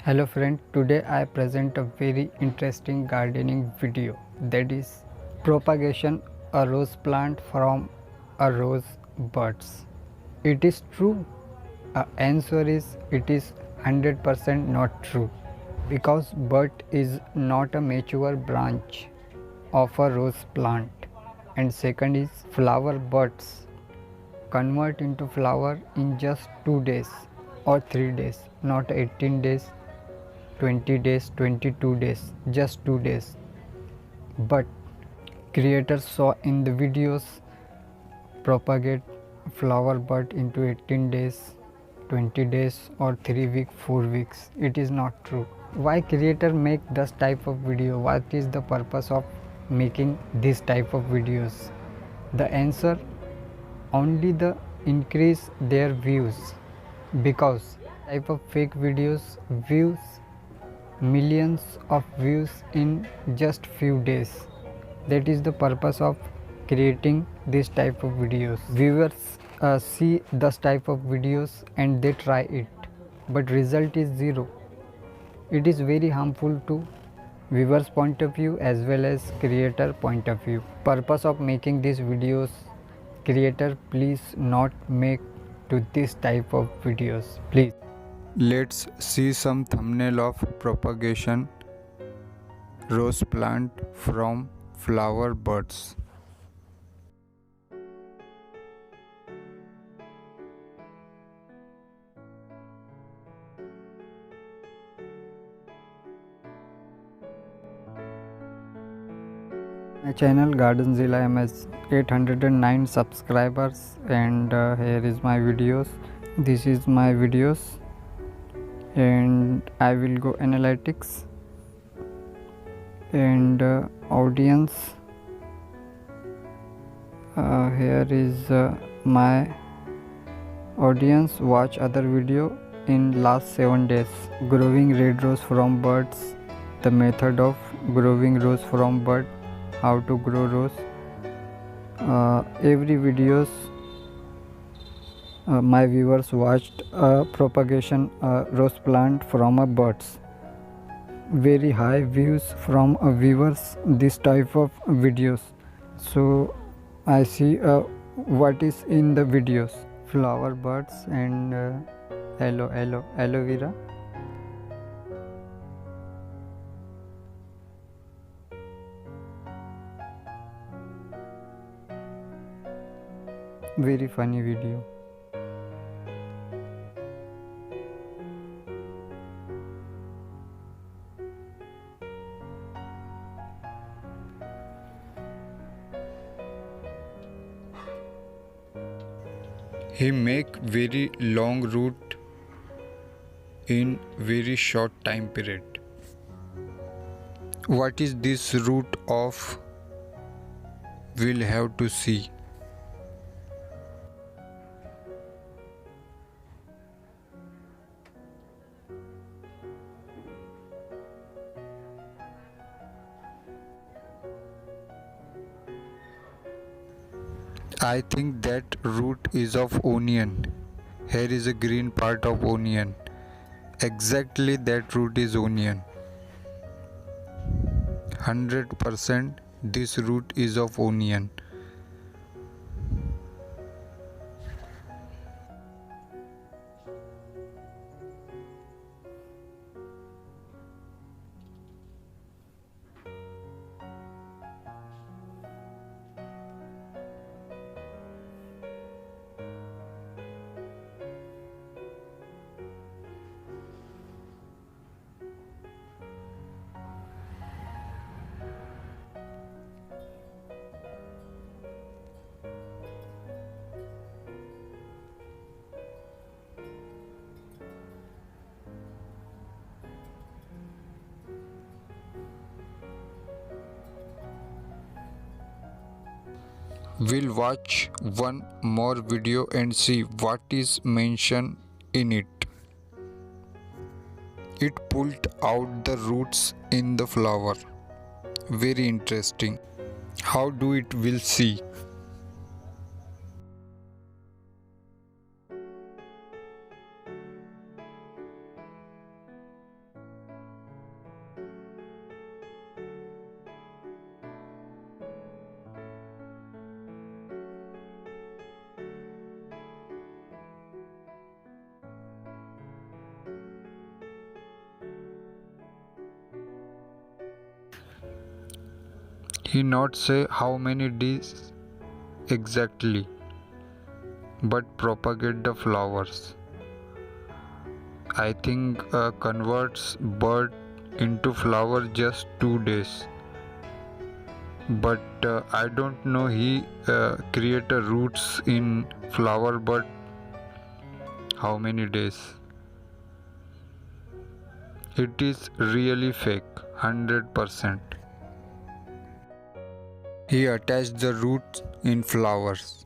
Hello friend, today I present a very interesting gardening video, that is propagation a rose plant from a rose buds. It is true? Answer is it is 100% not true, because bud is not a mature branch of a rose plant, and second is flower buds convert into flower in just 2 days or 3 days, not 18 days, 20 days, 22 days, just 2 days. But creators saw in the videos propagate flower bud into 18 days, 20 days or 3 weeks, 4 weeks. It is not true. Why creator make this type of video? What is the purpose of making this type of videos? The answer, only the increase their views, because type of fake videos views millions of views in just few days. That is the purpose of creating this type of videos. Viewers see this type of videos and they try it, but result is zero. It is very harmful to viewers point of view as well as creator point of view. Purpose of making these videos, creator please not make to this type of videos, please. Let's see some thumbnail of propagation rose plant from flower buds. My channel Garden Zilla has 809 subscribers, and here is my videos. This is my videos, and I will go analytics and audience. Here is my audience watch other video in last 7 days. Growing red rose from buds, the method of growing rose from bud, how to grow rose. Every videos my viewers watched propagation rose plant from a buds. Very high views from viewers this type of videos. So I see what is in the videos: flower buds and aloe vera. Very funny video. He make very long route in very short time period. What is this route of? We'll have to see. I think that root is of onion. Here is a green part of onion. Exactly that root is onion. 100% this root is of onion. We'll watch one more video and see what is mentioned in it. It pulled out the roots in the flower. Very interesting. How do it will see? He not say how many days exactly, but propagate the flowers. I think converts bud into flower just 2 days. But I don't know he create a roots in flower but how many days. It is really fake, 100%. He attached the roots in flowers.